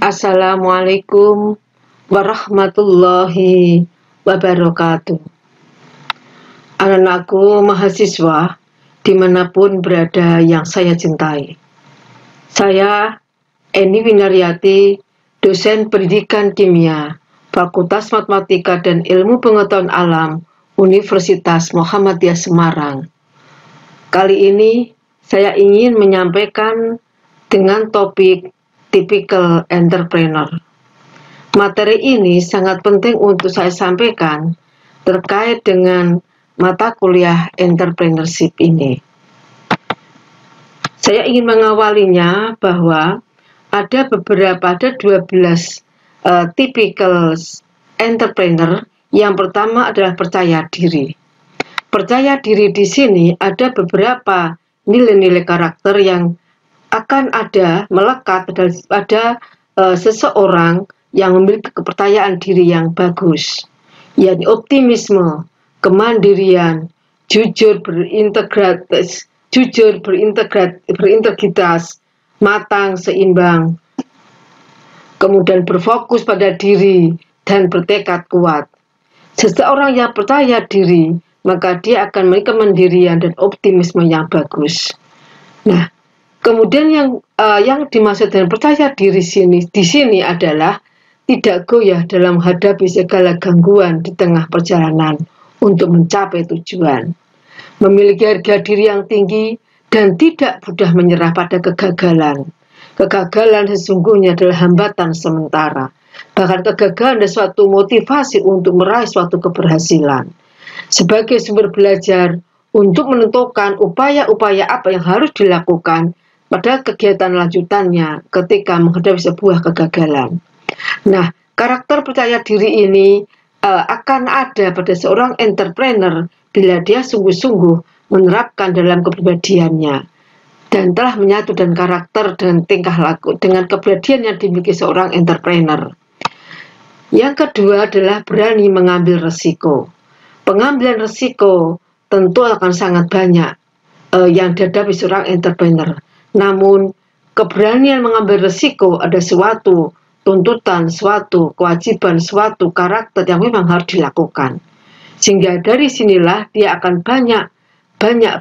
Assalamualaikum warahmatullahi wabarakatuh. Anak-anakku mahasiswa dimanapun berada yang saya cintai. Saya Eni Winaryati, dosen pendidikan kimia, Fakultas Matematika dan Ilmu Pengetahuan Alam, Universitas Muhammadiyah Semarang. Kali ini saya ingin menyampaikan dengan topik Typical Entrepreneur. Materi ini sangat penting untuk saya sampaikan terkait dengan mata kuliah entrepreneurship ini. Saya ingin mengawalinya bahwa ada 12 typical entrepreneur. Yang pertama adalah percaya diri. Percaya diri di sini ada beberapa nilai-nilai karakter yang akan ada melekat pada seseorang yang memiliki kepercayaan diri yang bagus, yakni optimisme, kemandirian, jujur berintegritas, matang, seimbang, kemudian berfokus pada diri dan bertekad kuat. Seseorang yang percaya diri, maka dia akan memiliki kemandirian dan optimisme yang bagus. Nah, kemudian yang dimaksud dengan percaya diri di sini adalah tidak goyah dalam menghadapi segala gangguan di tengah perjalanan untuk mencapai tujuan. Memiliki harga diri yang tinggi dan tidak mudah menyerah pada kegagalan. Kegagalan sesungguhnya adalah hambatan sementara. Bahkan kegagalan adalah suatu motivasi untuk meraih suatu keberhasilan. Sebagai sumber belajar untuk menentukan upaya-upaya apa yang harus dilakukan pada kegiatan lanjutannya ketika menghadapi sebuah kegagalan. Nah, karakter percaya diri ini akan ada pada seorang entrepreneur bila dia sungguh-sungguh menerapkan dalam kepribadiannya dan telah menyatu dan karakter dan tingkah laku dengan kepribadian yang dimiliki seorang entrepreneur. Yang kedua adalah berani mengambil resiko. Pengambilan resiko tentu akan sangat banyak yang dihadapi seorang entrepreneur. Namun, keberanian mengambil resiko ada suatu tuntutan, suatu kewajiban, suatu karakter yang memang harus dilakukan. Sehingga dari sinilah dia akan banyak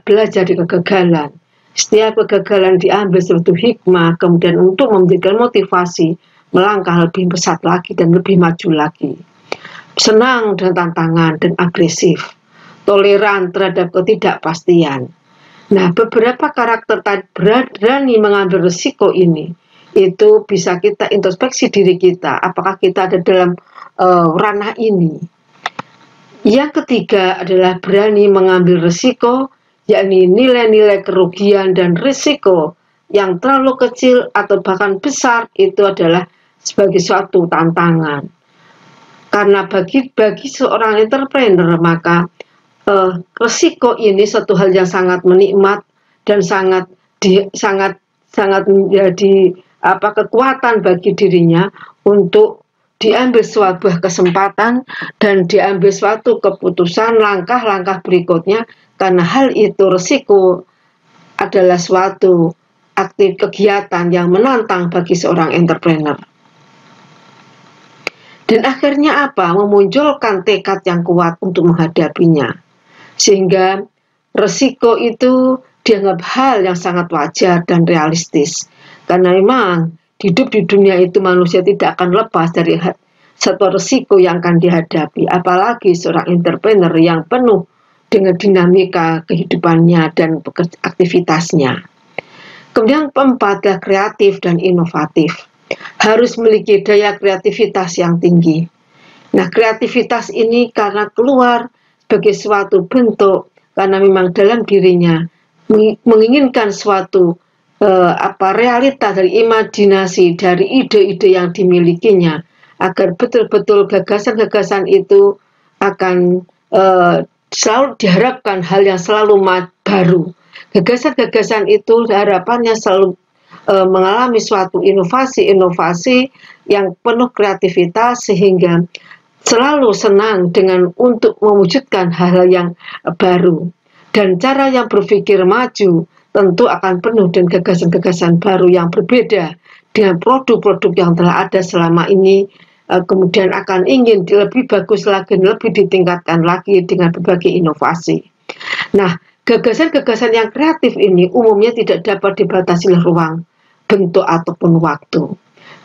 belajar di kegagalan. Setiap kegagalan diambil suatu hikmah, kemudian untuk memberikan motivasi, melangkah lebih besar lagi dan lebih maju lagi. Senang dengan tantangan dan agresif, toleran terhadap ketidakpastian. Nah, beberapa karakter berani mengambil risiko ini, itu bisa kita introspeksi diri kita, apakah kita ada dalam ranah ini. Yang ketiga adalah berani mengambil risiko, yakni nilai-nilai kerugian dan risiko yang terlalu kecil atau bahkan besar itu adalah sebagai suatu tantangan. Karena bagi seorang entrepreneur maka risiko ini satu hal yang sangat menikmat dan sangat menjadi kekuatan bagi dirinya untuk diambil sebuah kesempatan dan diambil suatu keputusan langkah-langkah berikutnya, karena hal itu risiko adalah suatu kegiatan yang menantang bagi seorang entrepreneur. Dan akhirnya memunculkan tekad yang kuat untuk menghadapinya. Sehingga resiko itu dianggap hal yang sangat wajar dan realistis. Karena memang hidup di dunia itu manusia tidak akan lepas dari satu resiko yang akan dihadapi. Apalagi seorang entrepreneur yang penuh dengan dinamika kehidupannya dan aktivitasnya. Kemudian keempat adalah kreatif dan inovatif. Harus memiliki daya kreativitas yang tinggi. Nah, kreativitas ini karena keluar sebagai suatu bentuk, karena memang dalam dirinya menginginkan suatu realita dari imajinasi, dari ide-ide yang dimilikinya, agar betul-betul gagasan-gagasan itu akan selalu diharapkan hal yang selalu baru. Gagasan-gagasan itu harapannya selalu mengalami suatu inovasi-inovasi yang penuh kreativitas, sehingga selalu senang untuk mewujudkan hal-hal yang baru. Dan cara yang berpikir maju tentu akan penuh dengan gagasan-gagasan baru yang berbeda dengan produk-produk yang telah ada selama ini, kemudian akan ingin lebih bagus lagi, lebih ditingkatkan lagi dengan berbagai inovasi. Nah, gagasan-gagasan yang kreatif ini umumnya tidak dapat dibatasi oleh ruang, bentuk, ataupun waktu.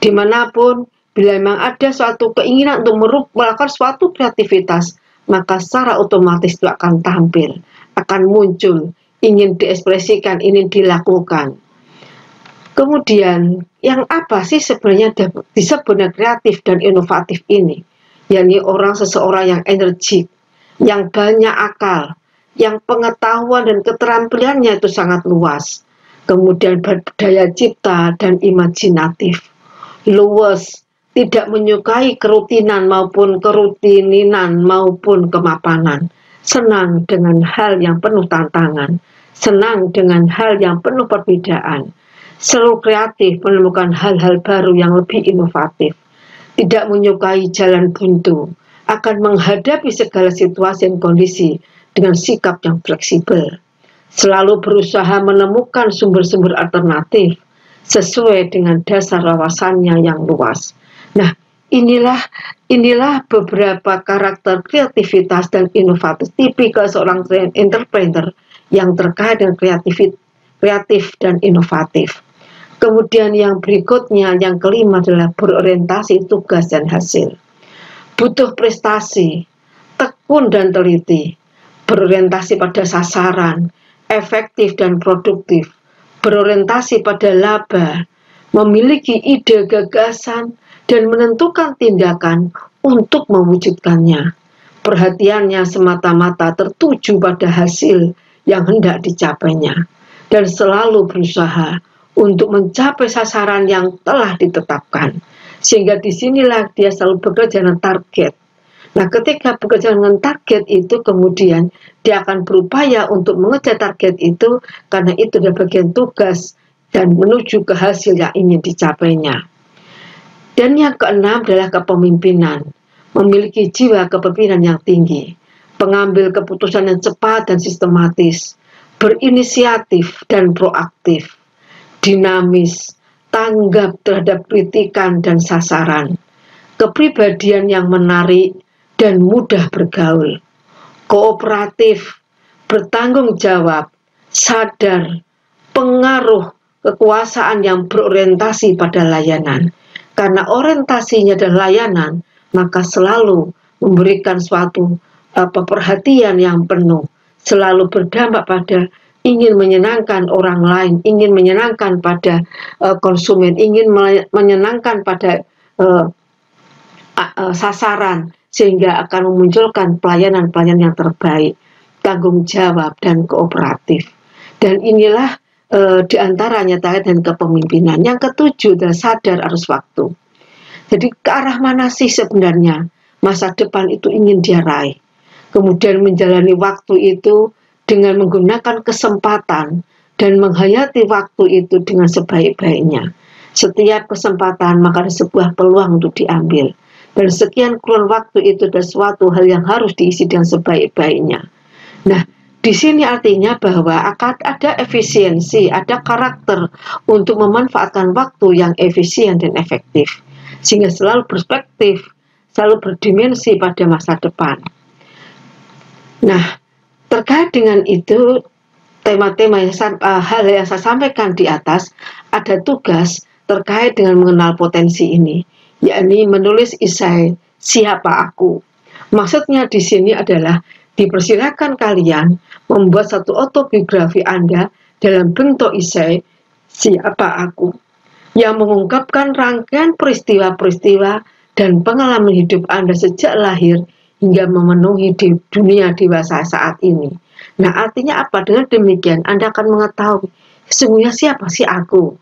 Dimanapun, bila memang ada suatu keinginan untuk melakukan suatu kreativitas, maka secara otomatis itu akan tampil, akan muncul, ingin diekspresikan, ingin dilakukan. Kemudian, yang apa sih sebenarnya disebut kreatif dan inovatif ini? Yakni seseorang yang energik, yang banyak akal, yang pengetahuan dan keterampilannya itu sangat luas. Kemudian berdaya cipta dan imajinatif. Luwes, tidak menyukai kerutininan maupun kemapanan. Senang dengan hal yang penuh tantangan. Senang dengan hal yang penuh perbedaan. Selalu kreatif menemukan hal-hal baru yang lebih inovatif. Tidak menyukai jalan buntu. Akan menghadapi segala situasi dan kondisi dengan sikap yang fleksibel. Selalu berusaha menemukan sumber-sumber alternatif sesuai dengan dasar wawasannya yang luas. Nah, inilah beberapa karakter kreativitas dan inovatif tipikal seorang entrepreneur yang terkait dengan kreatif dan inovatif. Kemudian yang berikutnya, yang kelima adalah berorientasi tugas dan hasil. Butuh prestasi, tekun dan teliti, berorientasi pada sasaran, efektif dan produktif, berorientasi pada laba, memiliki ide gagasan, dan menentukan tindakan untuk mewujudkannya. Perhatiannya semata-mata tertuju pada hasil yang hendak dicapainya, dan selalu berusaha untuk mencapai sasaran yang telah ditetapkan. Sehingga disinilah dia selalu bekerja dengan target. Nah, ketika bekerja dengan target itu, kemudian dia akan berupaya untuk mengejar target itu, karena itu adalah bagian tugas dan menuju ke hasil yang ingin dicapainya. Dan yang keenam adalah kepemimpinan. Memiliki jiwa kepemimpinan yang tinggi, pengambil keputusan yang cepat dan sistematis, berinisiatif dan proaktif, dinamis, tanggap terhadap kritikan dan sasaran, kepribadian yang menarik dan mudah bergaul, kooperatif, bertanggung jawab, sadar, pengaruh, kekuasaan yang berorientasi pada layanan. Karena orientasinya adalah layanan, maka selalu memberikan suatu perhatian yang penuh, selalu berdampak pada ingin menyenangkan orang lain, ingin menyenangkan pada konsumen, ingin menyenangkan pada sasaran, sehingga akan memunculkan pelayanan-pelayanan yang terbaik, tanggung jawab, dan kooperatif. Dan inilah diantaranya terkait dengan kepemimpinan. Yang ketujuh adalah sadar arus waktu. Jadi ke arah mana sih sebenarnya masa depan itu ingin dia raih. Kemudian menjalani waktu itu dengan menggunakan kesempatan dan menghayati waktu itu dengan sebaik-baiknya. Setiap kesempatan maka ada sebuah peluang untuk diambil. Dan sekian kurun waktu itu adalah suatu hal yang harus diisi dengan sebaik-baiknya. Nah, di sini artinya bahwa akan ada efisiensi, ada karakter untuk memanfaatkan waktu yang efisien dan efektif. Sehingga selalu perspektif, selalu berdimensi pada masa depan. Nah, terkait dengan itu, tema-tema hal yang saya sampaikan di atas, ada tugas terkait dengan mengenal potensi ini, yakni menulis esai Siapa Aku. Maksudnya di sini adalah dipersilakan kalian membuat satu autobiografi Anda dalam bentuk esai Siapa Aku, yang mengungkapkan rangkaian peristiwa-peristiwa dan pengalaman hidup Anda sejak lahir hingga memenuhi di dunia dewasa saat ini. Nah, artinya apa? Dengan demikian Anda akan mengetahui sesungguhnya siapa sih aku.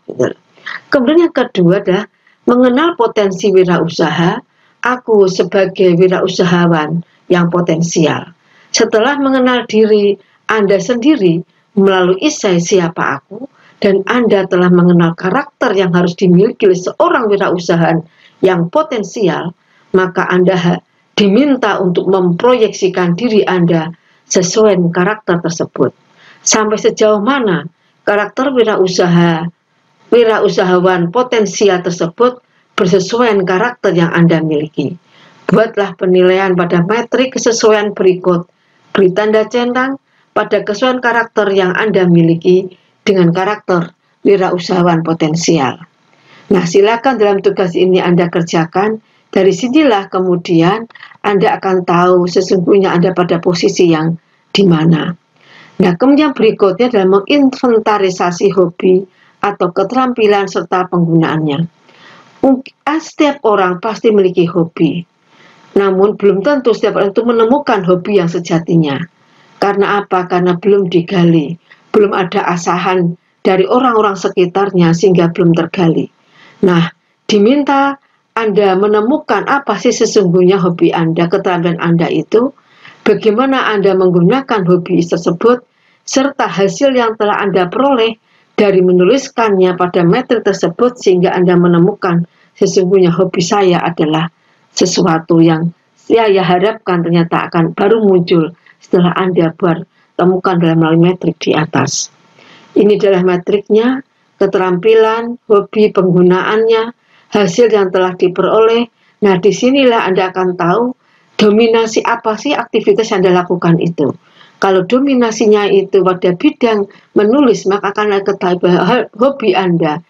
Kemudian yang kedua adalah mengenal potensi wirausaha, aku sebagai wirausahawan yang potensial. Setelah mengenal diri Anda sendiri melalui esai Siapa Aku, dan Anda telah mengenal karakter yang harus dimiliki oleh seorang wirausahawan yang potensial, maka Anda diminta untuk memproyeksikan diri Anda sesuai dengan karakter tersebut. Sampai sejauh mana karakter wirausaha wirausahawan potensial tersebut bersesuaian karakter yang Anda miliki. Buatlah penilaian pada metrik kesesuaian berikut. Beri tanda centang pada kesesuaian karakter yang Anda miliki dengan karakter wirausahawan potensial. Nah, silakan dalam tugas ini Anda kerjakan. Dari sinilah kemudian Anda akan tahu sesungguhnya Anda pada posisi yang di mana. Nah, kemudian berikutnya adalah menginventarisasi hobi atau keterampilan serta penggunaannya. Setiap orang pasti memiliki hobi. Namun belum tentu setiap orang itu menemukan hobi yang sejatinya. Karena apa? Karena belum digali. Belum ada asahan dari orang-orang sekitarnya sehingga belum tergali. Nah, diminta Anda menemukan apa sih sesungguhnya hobi Anda, keterampilan Anda itu, bagaimana Anda menggunakan hobi tersebut, serta hasil yang telah Anda peroleh dari menuliskannya pada metrik tersebut sehingga Anda menemukan sesungguhnya hobi saya adalah sesuatu yang saya harapkan ternyata akan baru muncul setelah Anda temukan dalam melalui metrik di atas. Ini adalah metriknya, keterampilan, hobi, penggunaannya, hasil yang telah diperoleh. Nah, disinilah Anda akan tahu dominasi apa sih aktivitas yang Anda lakukan itu. Kalau dominasinya itu pada bidang menulis, maka akan ketahui bahwa hobi Anda,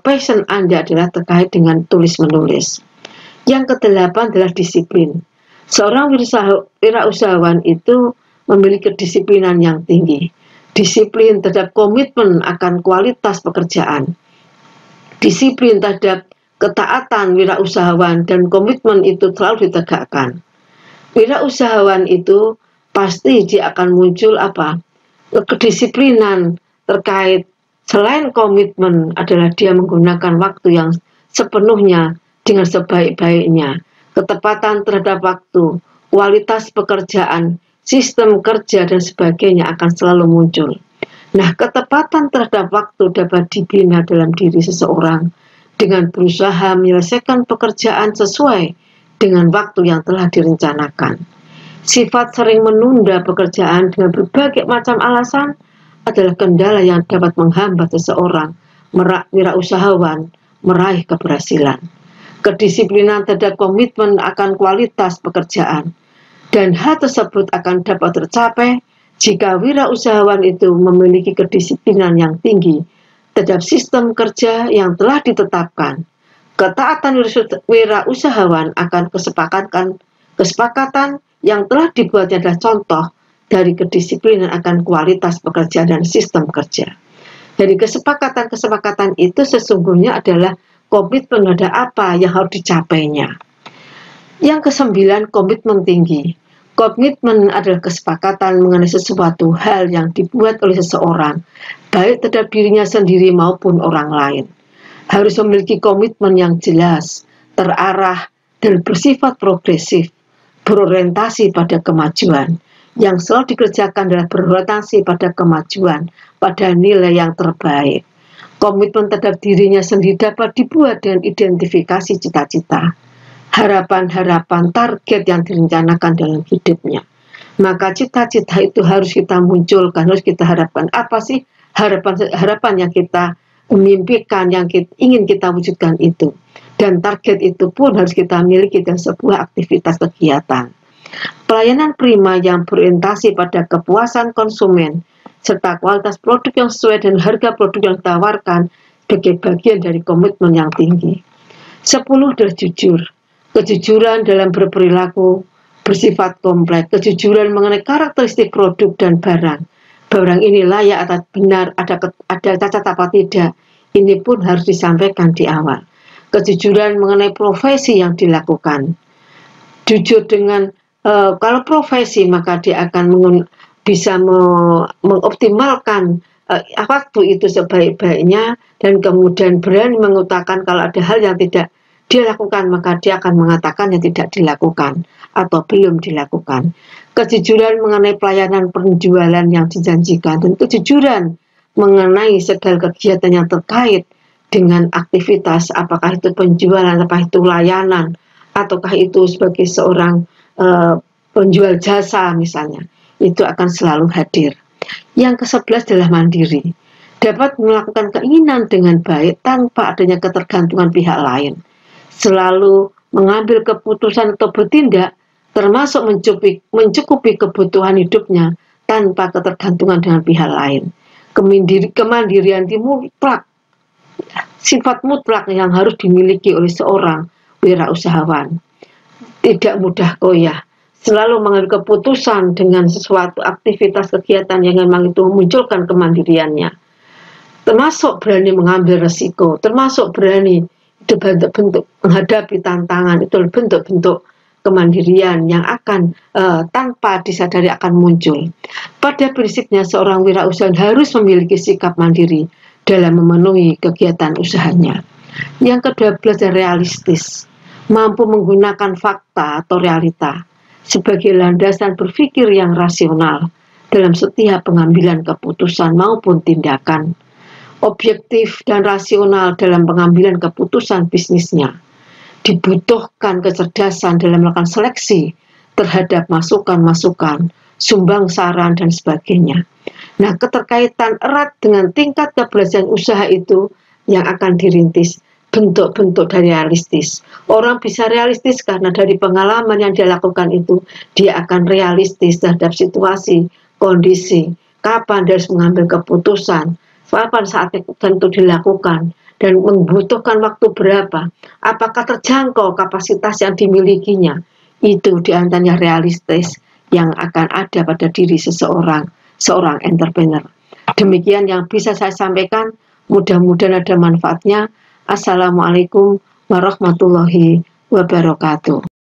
passion Anda adalah terkait dengan tulis-menulis. Yang kedelapan adalah disiplin. Seorang wirausahawan itu memiliki kedisiplinan yang tinggi. Disiplin terhadap komitmen akan kualitas pekerjaan. Disiplin terhadap ketaatan wirausahawan dan komitmen itu selalu ditegakkan. Wirausahawan itu pasti dia akan muncul kedisiplinan terkait selain komitmen adalah dia menggunakan waktu yang sepenuhnya dengan sebaik-baiknya, ketepatan terhadap waktu, kualitas pekerjaan, sistem kerja dan sebagainya akan selalu muncul. Nah, ketepatan terhadap waktu dapat dibina dalam diri seseorang dengan berusaha menyelesaikan pekerjaan sesuai dengan waktu yang telah direncanakan. Sifat sering menunda pekerjaan dengan berbagai macam alasan adalah kendala yang dapat menghambat seseorang wirausahawan meraih keberhasilan. Kedisiplinan terhadap komitmen akan kualitas pekerjaan, dan hal tersebut akan dapat tercapai jika wirausahawan itu memiliki kedisiplinan yang tinggi terhadap sistem kerja yang telah ditetapkan. Ketaatan wirausahawan akan kesepakatan yang telah dibuatnya adalah contoh dari kedisiplinan akan kualitas pekerjaan dan sistem kerja. Dari kesepakatan itu sesungguhnya adalah komitmen pada apa yang harus dicapainya. Yang kesembilan, komitmen tinggi. Komitmen adalah kesepakatan mengenai sesuatu hal yang dibuat oleh seseorang, baik terhadap dirinya sendiri maupun orang lain. Harus memiliki komitmen yang jelas, terarah, dan bersifat progresif, berorientasi pada kemajuan. Yang selalu dikerjakan adalah berorientasi pada kemajuan, pada nilai yang terbaik. Komitmen terhadap dirinya sendiri dapat dibuat dengan identifikasi cita-cita, harapan-harapan, target yang direncanakan dalam hidupnya. Maka cita-cita itu harus kita munculkan, harus kita harapkan. Apa sih harapan yang kita mimpikan, yang ingin kita wujudkan itu. Dan target itu pun harus kita miliki dalam sebuah aktivitas kegiatan. Pelayanan prima yang berorientasi pada kepuasan konsumen, serta kualitas produk yang sesuai dan harga produk yang ditawarkan sebagai bagian dari komitmen yang tinggi. 10 adalah jujur. Kejujuran dalam berperilaku bersifat kompleks. Kejujuran mengenai karakteristik produk dan barang. Barang ini layak atau benar, ada cacat apa tidak. Ini pun harus disampaikan di awal. Kejujuran mengenai profesi yang dilakukan. Jujur dengan kalau profesi maka dia akan bisa mengoptimalkan waktu itu sebaik-baiknya dan kemudian berani mengutarakan kalau ada hal yang tidak dia lakukan maka dia akan mengatakan yang tidak dilakukan atau belum dilakukan. Kejujuran mengenai pelayanan penjualan yang dijanjikan dan kejujuran mengenai segala kegiatan yang terkait dengan aktivitas, apakah itu penjualan, apakah itu layanan, ataukah itu sebagai seorang penjual jasa misalnya. Itu akan selalu hadir. Yang ke-11 adalah mandiri. dapat melakukan keinginan dengan baik tanpa adanya ketergantungan pihak lain, selalu mengambil keputusan atau bertindak termasuk mencukupi kebutuhan hidupnya tanpa ketergantungan dengan pihak lain. Kemandirian itu mutlak, sifat mutlak yang harus dimiliki oleh seorang wirausahawan. Tidak mudah goyah, selalu mengambil keputusan dengan sesuatu aktivitas kegiatan yang memang itu memunculkan kemandiriannya, termasuk berani mengambil resiko, termasuk berani itu bentuk-bentuk menghadapi tantangan, itu bentuk-bentuk kemandirian yang akan tanpa disadari akan muncul. Pada prinsipnya seorang wirausahawan harus memiliki sikap mandiri dalam memenuhi kegiatan usahanya. Yang kedua, belajar realistis, mampu menggunakan fakta atau realita sebagai landasan berpikir yang rasional dalam setiap pengambilan keputusan maupun tindakan, objektif dan rasional dalam pengambilan keputusan bisnisnya. Dibutuhkan kecerdasan dalam melakukan seleksi terhadap masukan-masukan, sumbang saran, dan sebagainya. Nah, keterkaitan erat dengan tingkat keberhasilan usaha itu yang akan dirintis, bentuk-bentuk dari realistis. Orang bisa realistis karena dari pengalaman yang dia lakukan itu, dia akan realistis terhadap situasi, kondisi, kapan dia harus mengambil keputusan, kapan saatnya tentu dilakukan, dan membutuhkan waktu berapa, apakah terjangkau kapasitas yang dimilikinya. Itu diantaranya realistis yang akan ada pada diri seorang entrepreneur. Demikian yang bisa saya sampaikan, mudah-mudahan ada manfaatnya. Assalamualaikum warahmatullahi wabarakatuh.